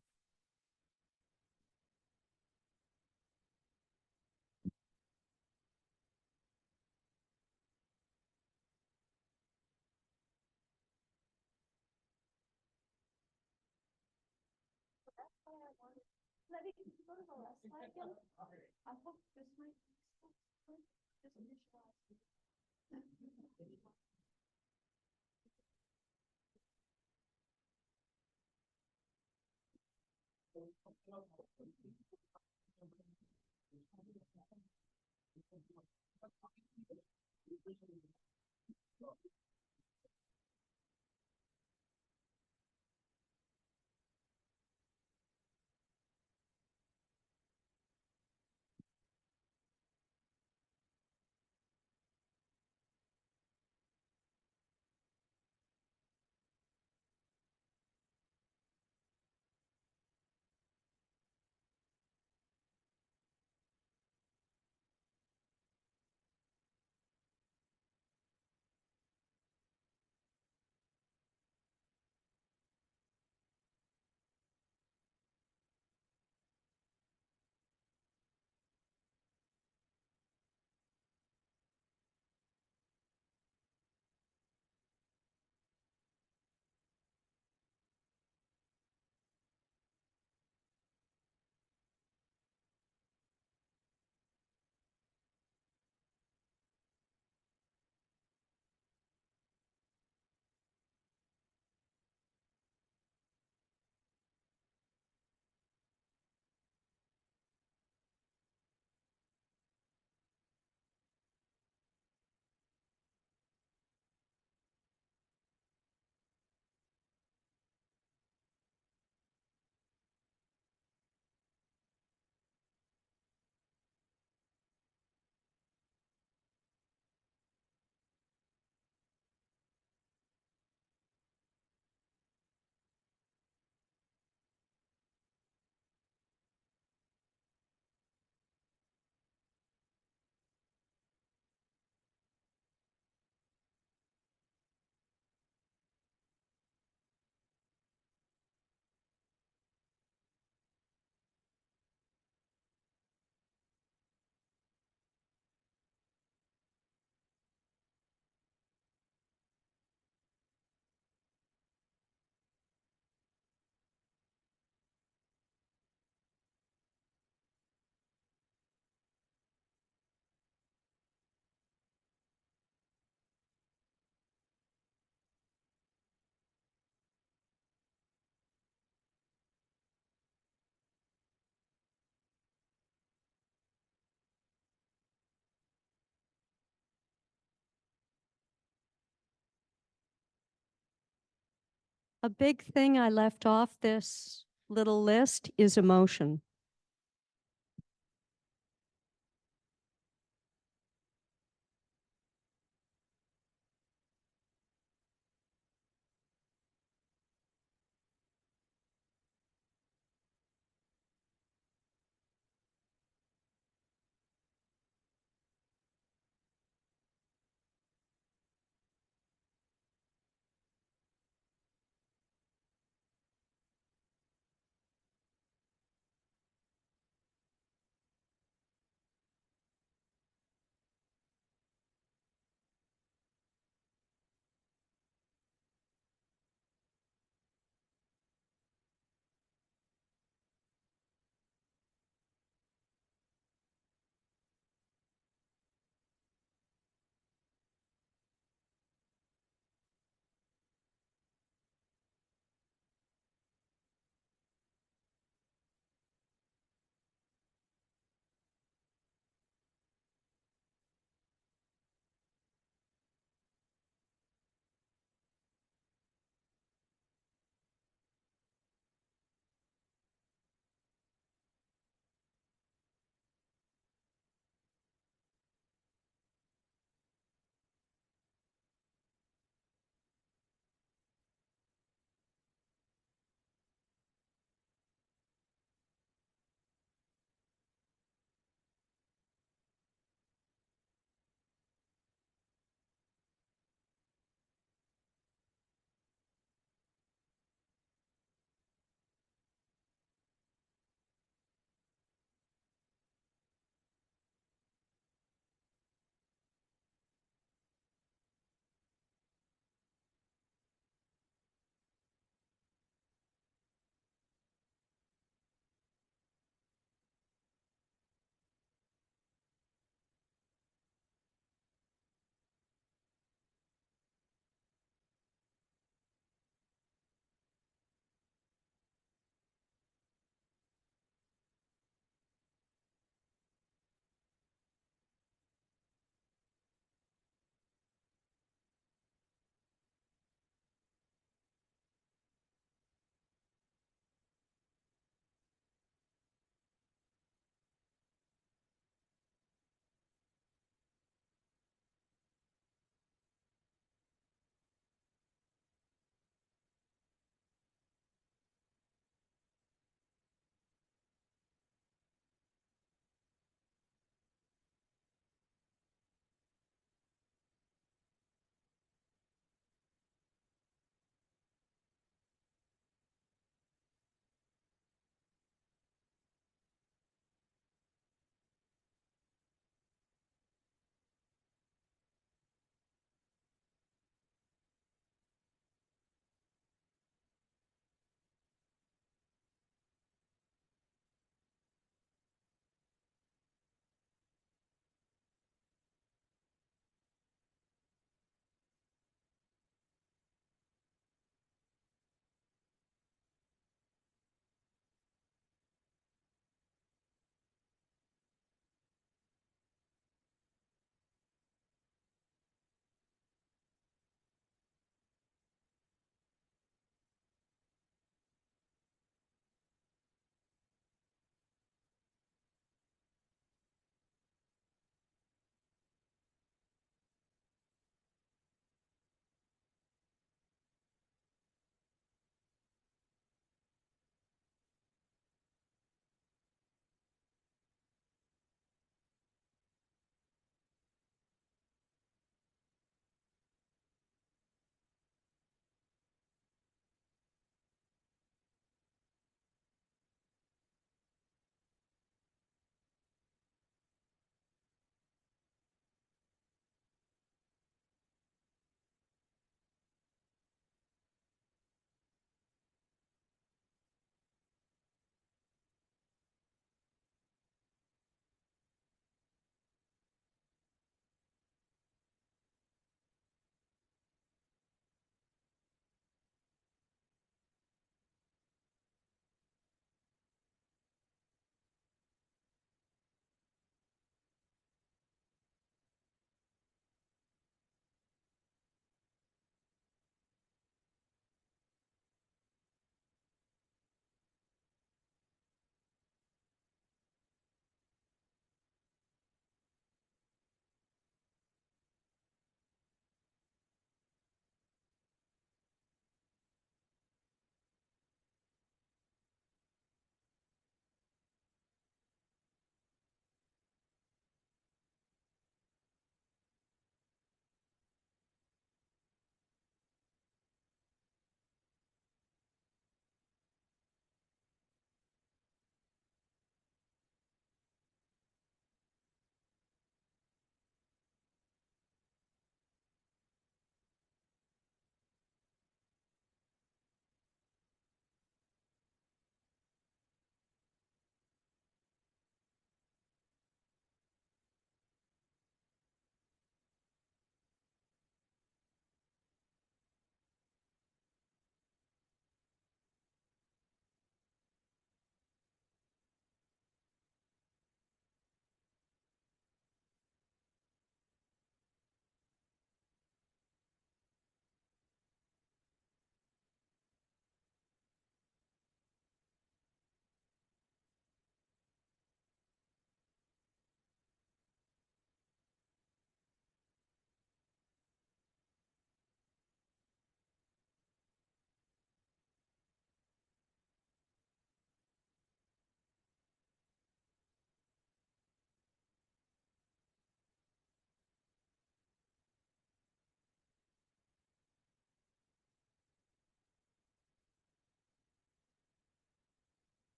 A big thing I left off this little list is emotion.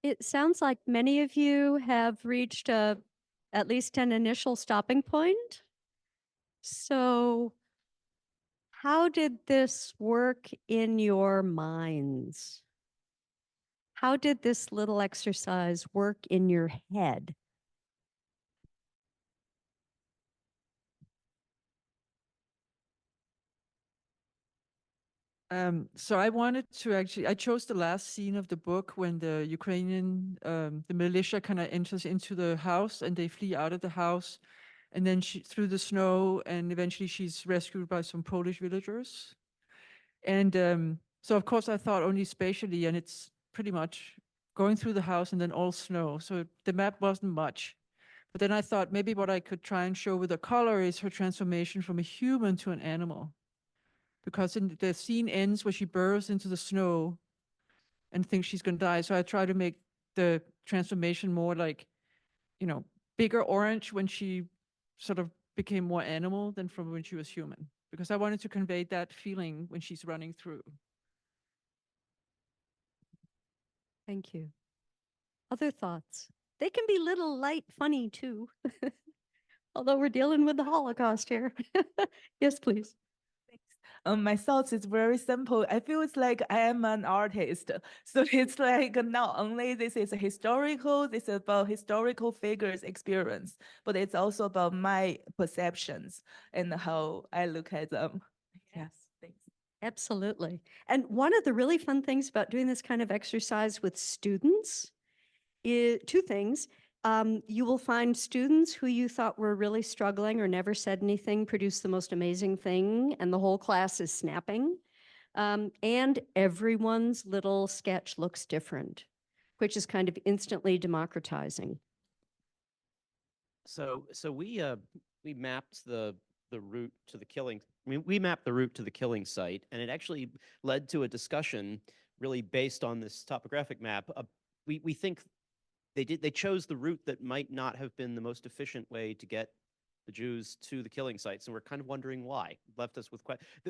It sounds like many of you have reached at least an initial stopping point. So how did this work in your minds? How did this little exercise work in your head? So I wanted to actually, I chose the last scene of the book when the Ukrainian, the militia kind of enters into the house and they flee out of the house, and then she through the snow, and eventually she's rescued by some Polish villagers. And so of course I thought only spatially, and it's pretty much going through the house and then all snow. So the map wasn't much. But then I thought maybe what I could try and show with the color is her transformation from a human to an animal. Because in the scene ends where she burrows into the snow and thinks she's going to die. So I try to make the transformation more like, you know, bigger orange when she sort of became more animal than from when she was human. Because I wanted to convey that feeling when she's running through. Thank you. Other thoughts? They can be little light funny too. Although we're dealing with the Holocaust here. Yes, please. My thoughts is very simple. I feel it's like I am an artist. So it's like not only this is historical, this is about historical figures experience, but it's also about my perceptions and how I look at them. Yes, thanks. Absolutely. And one of the really fun things about doing this kind of exercise with students is two things. You will find students who you thought were really struggling or never said anything produce the most amazing thing, and the whole class is snapping. And everyone's little sketch looks different, which is kind of instantly democratizing. So we mapped the route to the killing. I mean, we mapped the route to the killing site, and it actually led to a discussion really based on this topographic map. We think they chose the route that might not have been the most efficient way to get the Jews to the killing sites, and we're kind of wondering why. Left us with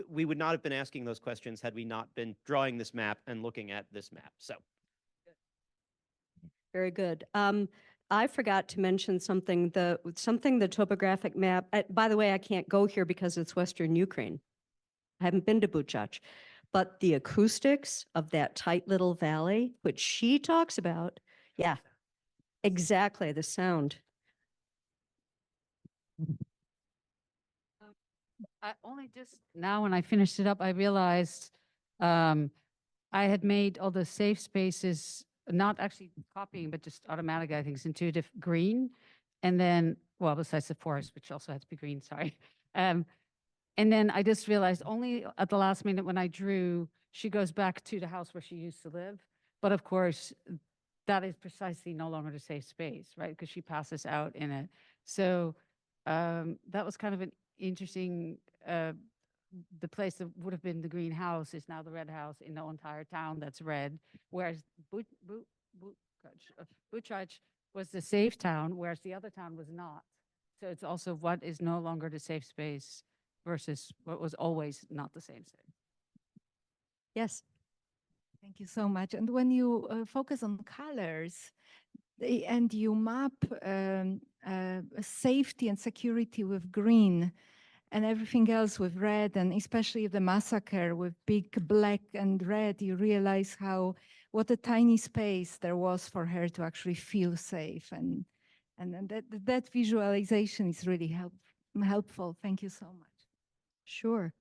we would not have been asking those questions had we not been drawing this map and looking at this map. So Very good. I forgot to mention something, the topographic map, by the way, I can't go here because it's Western Ukraine. I haven't been to Buchach, but the acoustics of that tight little valley, which she talks about, yeah, exactly, the sound. I only just now when I finished it up, I realized I had made all the safe spaces, not actually copying, but just automatic, I think, intuitive green. And then, well, besides the forest, which also had to be green, sorry. And then I just realized only at the last minute when I drew, she goes back to the house where she used to live. But of course, that is precisely no longer the safe space, right? Because she passes out in it. So that was kind of an interesting, the place that would have been the green house is now the red house in the entire town that's red, whereas Buchach was the safe town, whereas the other town was not. So it's also what is no longer the safe space versus what was always not the same space. Yes. Thank you so much. And when you focus on colors and you map safety and security with green and everything else with red, and especially the massacre with big black and red, you realize what a tiny space there was for her to actually feel safe. And that visualization is really helpful. Thank you so much. Sure.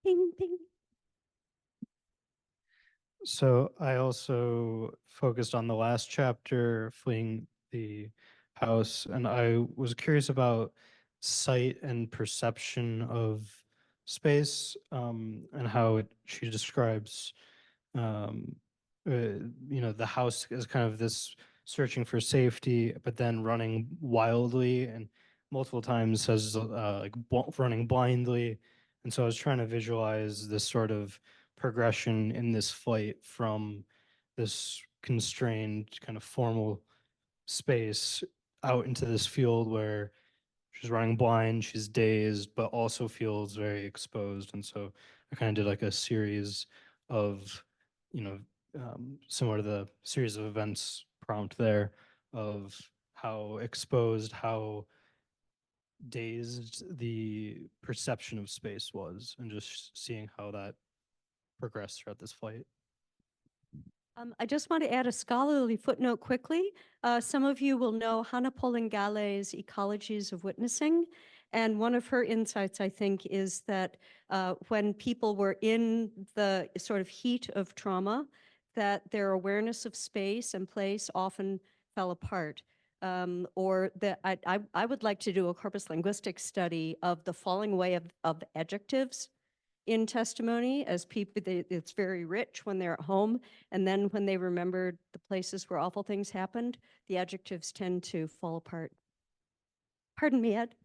Ping, ping. So I also focused on the last chapter, fleeing the house, and I was curious about sight and perception of space, and how she describes, the house as kind of this searching for safety, but then running wildly, and multiple times says running blindly. And so I was trying to visualize this sort of progression in this flight from this constrained kind of formal space out into this field where she's running blind, she's dazed, but also feels very exposed. And so I kind of did like a series of, similar to the series of events prompt there of how exposed, how dazed the perception of space was, and just seeing how that progressed throughout this flight. I just want to add a scholarly footnote quickly. Some of you will know Hannah Pollingale's Ecologies of Witnessing. And one of her insights, I think, is that when people were in the sort of heat of trauma, that their awareness of space and place often fell apart. Or that I would like to do a corpus linguistics study of the falling away of adjectives in testimony, as people, it's very rich when they're at home, and then when they remember the places where awful things happened, the adjectives tend to fall apart. Pardon me, Ed.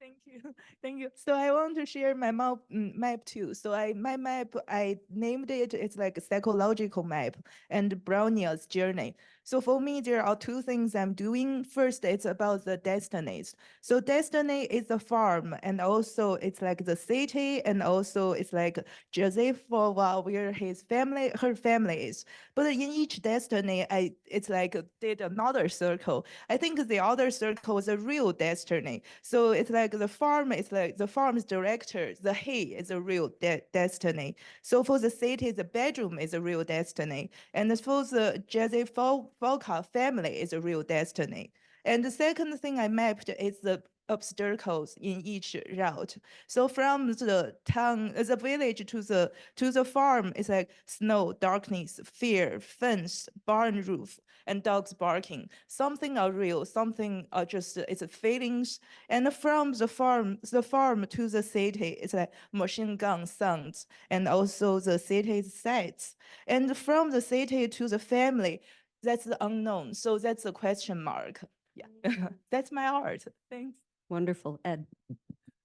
Thank you. Thank you. So I want to share my map too. So my map, I named it, it's like a psychological map and Brownia's journey. So for me, there are two things I'm doing. First, it's about the destinies. So destiny is the farm, and also it's like the city, and also it's like Joseph where her family is. But in each destiny, it's like did another circle. I think the other circle is a real destiny. So it's like the farm is like the farm's director, the hay is a real destiny. So for the city, the bedroom is a real destiny. And for the Joseph Volka family is a real destiny. And the second thing I mapped is the obstacles in each route. So from the town, the village to the farm, it's like snow, darkness, fear, fence, barn roof, and dogs barking. Something are real, something are just it's feelings. And from the farm to the city, it's like machine gun sounds, and also the city's sights. And from the city to the family, that's the unknown. So that's a question mark. Yeah, that's my art. Thanks. Wonderful, Ed.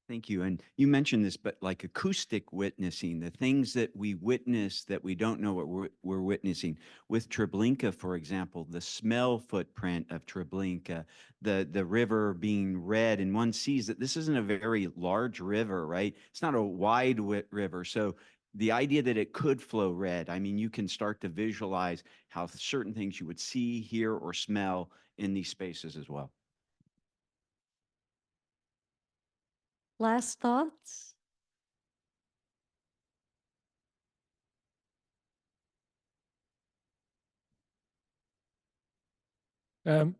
Thank you. And you mentioned this, but like acoustic witnessing, the things that we witness that we don't know what we're witnessing. With Treblinka, for example, the smell footprint of Treblinka, the river being red, and one sees that this isn't a very large river, right? It's not a wide river. So the idea that it could flow red, I mean, you can start to visualize how certain things you would see, hear, or smell in these spaces as well. Last thoughts?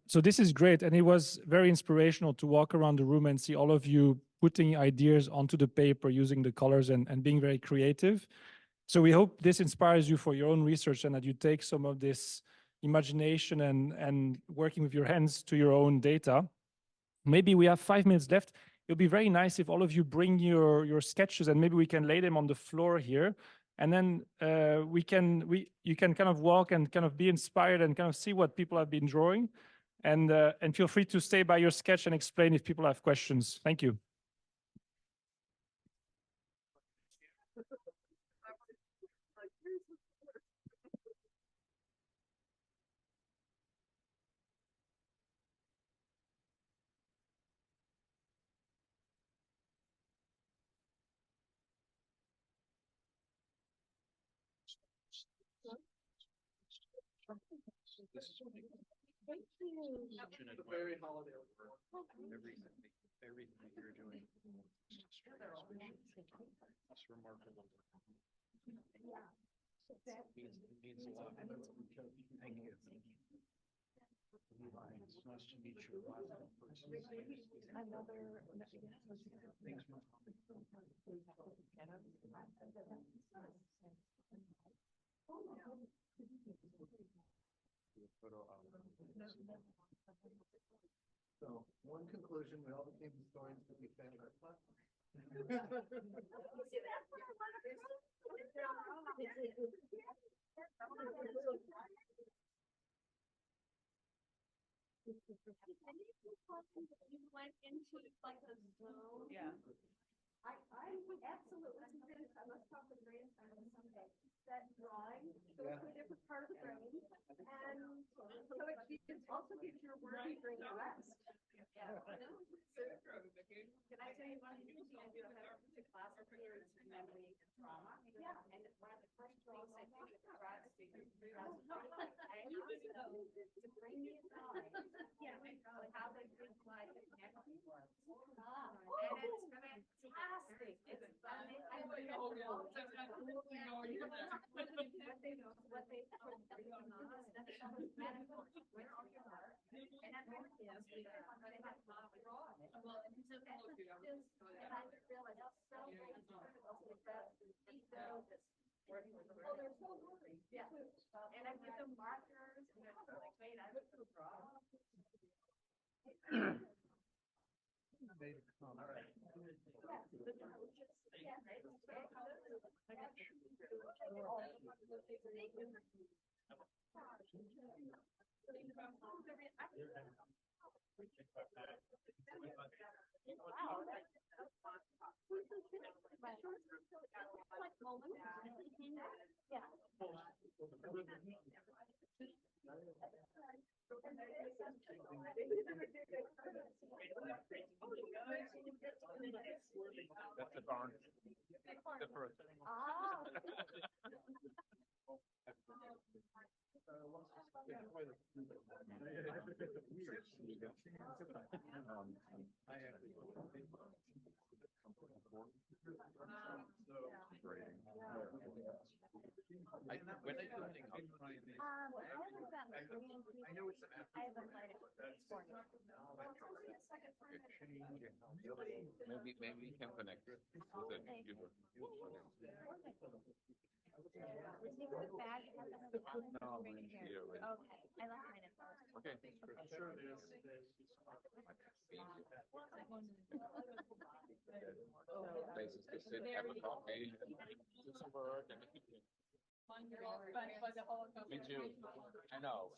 So this is great, and it was very inspirational to walk around the room and see all of you putting ideas onto the paper using the colors and being very creative. So we hope this inspires you for your own research and that you take some of this imagination and working with your hands to your own data. Maybe we have 5 minutes left. It'll be very nice if all of you bring your sketches, and maybe we can lay them on the floor here. And then you can kind of walk and kind of be inspired and kind of see what people have been drawing. And feel free to stay by your sketch and explain if people have questions. Thank you. Very holiday. Everything you're doing. That's remarkable. It means a lot. Thank you. Levi, it's nice to meet you. So one conclusion, we all became historians because we found our platform. Yeah. I would absolutely convince, I must talk with grandson someday, that drawing goes to a different part of the brain. And so it also gives your working brain a rest. Yeah. Can I tell you one thing? I do have a class of parents memory and trauma. Yeah. And one of the first things I think that That's the barn. The first. Maybe you can connect with the computer. No, mine's here. Okay. Places to sit, have a coffee, do some work. Me too. I know.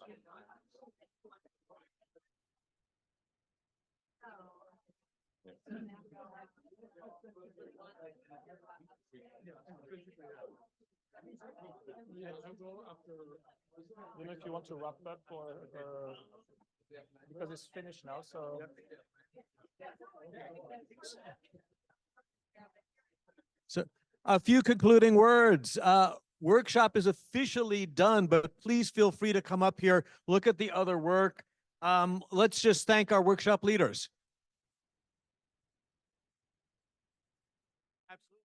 Yeah, I'll go after. You know, if you want to wrap up or because it's finished now, so. So a few concluding words. Workshop is officially done, but please feel free to come up here, look at the other work. Let's just thank our workshop leaders.